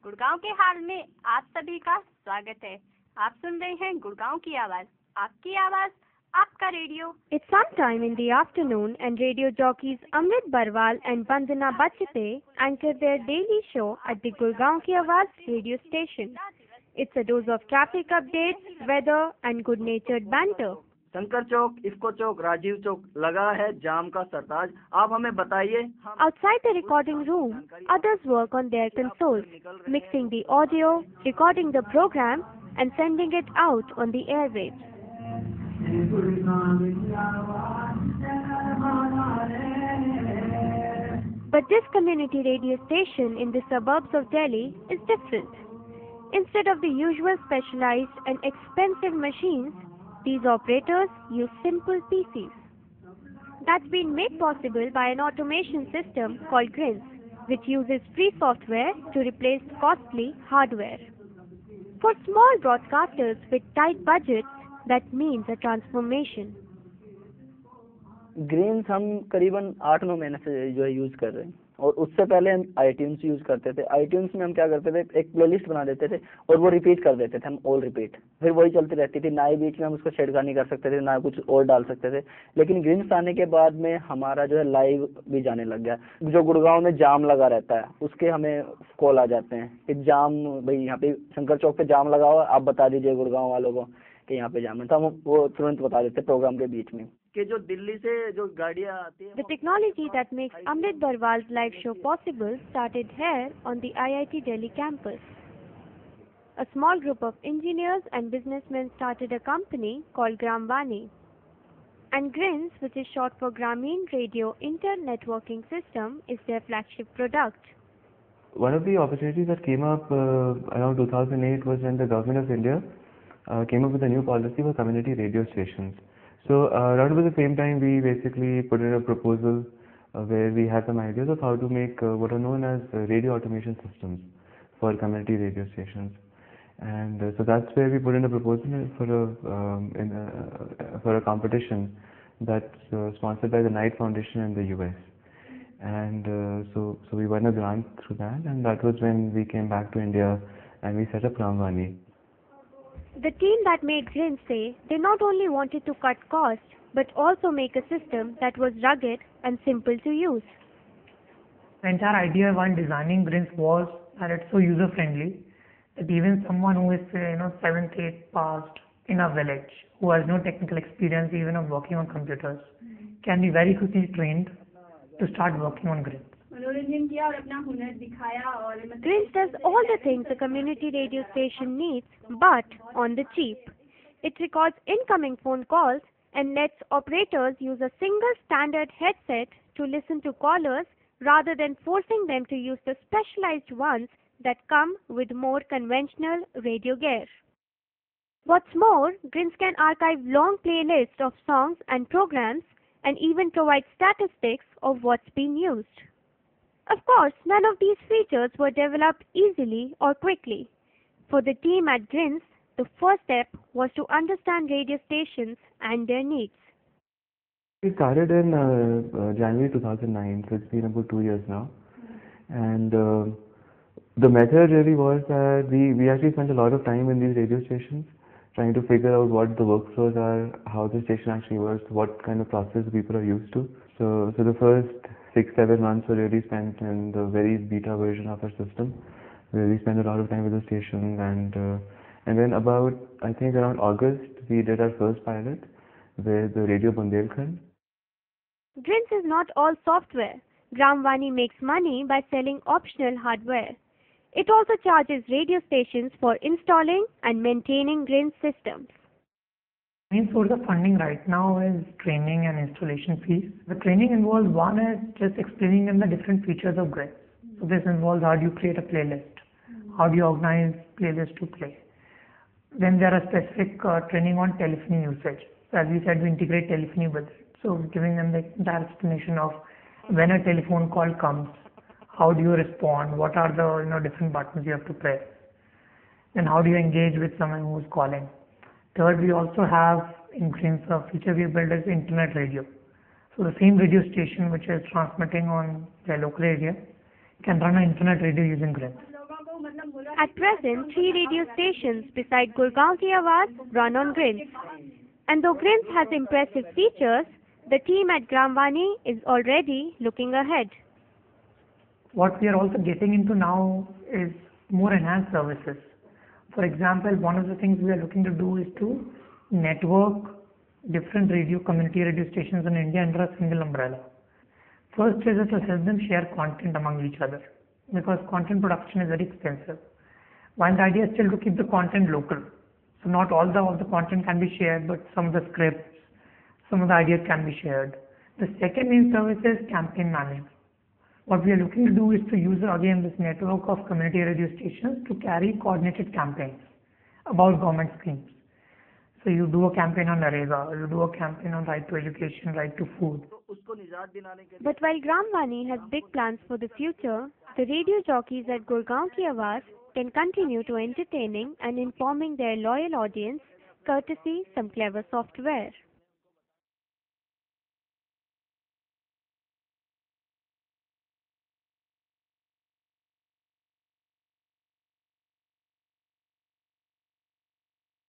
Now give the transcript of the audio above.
गुड़गांव के हाल में आप सभी का स्वागत है। आप सुन रहे हैं गुड़गांव की आवाज, आपकी आवाज, आपका radio. It's sometime in the afternoon and radio jockeys Amrit Barwal and Bandana Bachate anchor their daily show at the Gurgaon Ki Awaaz radio station. It's a dose of traffic updates, weather and good-natured banter. Shankar Chowk, IFFCO Chowk, Rajiv Chowk लगा है जाम का सरताज। आप हमें बताइए। Outside the recording room, others work on their consoles, mixing the audio, recording the program and sending it out on the airwaves. But this community radio station in the suburbs of Delhi is different. Instead of the usual specialized and expensive machines, these operators use simple PCs. That's been made possible by an automation system called GRINS, which uses free software to replace costly hardware. For small broadcasters with tight budgets, that means a transformation. Greens हम करीबन 8-9 महीने से जो है use कर रहे हैं, और उससे पहले हम iTunes यूज़ करते थे। iTunes में हम क्या करते थे, एक प्लेलिस्ट बना देते थे और वो रिपीट कर देते थे हम, ऑल रिपीट, फिर वही चलती रहती थी। ना ही बीच में हम उसको छेड़खानी कर सकते थे, ना कुछ और डाल सकते थे। लेकिन ग्रीन्स आने के बाद में हमारा जो है लाइव भी जाने लग गया। जो गुड़गांव में जाम लगा रहता है उसके हमें कॉल आ जाते हैं कि जाम भाई यहाँ पे शंकर चौक पे जाम लगा हुआ, आप बता दीजिए गुड़गांव वालों को कि यहाँ पे जाम है, तो हम वो तुरंत बता देते प्रोग्राम के बीच में कि जो दिल्ली से जो गाड़ियाँ आती है। The technology that makes Amrit Barwal's live show possible started here on the IIT Delhi campus. A small group of engineers and businessmen started a company called Gramvani. And GRINS, which is short for Grameen Radio Inter-Networking System, is their flagship product. One of the opportunities that came up around 2008 was when the government of India came up with a new policy for community radio stations. So around about the same time, we basically put in a proposal where we had some ideas of how to make what are known as radio automation systems for community radio stations. And so that's where we put in a proposal for a competition that's sponsored by the Knight Foundation in the US. And so we won a grant through that, and that was when we came back to India and we set up Gramvani. The team that made GRINS say they not only wanted to cut costs, but also make a system that was rugged and simple to use. The entire idea while designing GRINS was that it's so user-friendly that even someone who is, 7th, 8th passed in a village, who has no technical experience even of working on computers, can be very quickly trained to start working on GRINS. GRINS does all the things a community radio station needs, but on the cheap. It records incoming phone calls and lets operators use a single standard headset to listen to callers rather than forcing them to use the specialized ones that come with more conventional radio gear. What's more, GRINS can archive long playlists of songs and programs and even provide statistics of what's been used. Of course, none of these features were developed easily or quickly. For the team at GRINS, the first step was to understand radio stations and their needs. We started in January 2009, so it's been about 2 years now. And the method really was that we actually spent a lot of time in these radio stations trying to figure out what the workflows are, how the station actually works, what kind of process people are used to. So the first 6-7 months were really spent in the very beta version of our system, where we spent a lot of time with the station, and then about, I think around August, we did our first pilot with the Radio Bundelkhand. GRINS is not all software. Gramvani makes money by selling optional hardware. It also charges radio stations for installing and maintaining GRINS systems. Main source of funding right now is training and installation fees. The training involves, one is just explaining them the different features of GRINS. So this involves how do you create a playlist, how do you organize playlists to play. Then there are specific training on telephony usage. So as we said, we integrate telephony with it. So giving them the entire explanation of when a telephone call comes, how do you respond, what are the different buttons you have to press, then how do you engage with someone who is calling. Third, we also have in GRINS a feature we built is internet radio. So the same radio station which is transmitting on their local area can run an internet radio using GRINS. At present, 3 radio stations beside Gurgaon Ki Awaaz run on Grinds. And though Grinds has impressive features, the team at Gramvani is already looking ahead. What we are also getting into now is more enhanced services. For example, one of the things we are looking to do is to network different community radio stations in India under a single umbrella. First is it will help them share content among each other, because content production is very expensive. While the idea is still to keep the content local. So not all the content can be shared, but some of the scripts, some of the ideas can be shared. The second main service is campaign management. What we are looking to do is to use again this network of community radio stations to carry coordinated campaigns about government schemes. So you do a campaign on NREGA, you do a campaign on right to education, right to food. But while Gramvani has big plans for the future, the radio jockeys at Gurgaon Ki Awaaz can continue to entertaining and informing their loyal audience courtesy some clever software.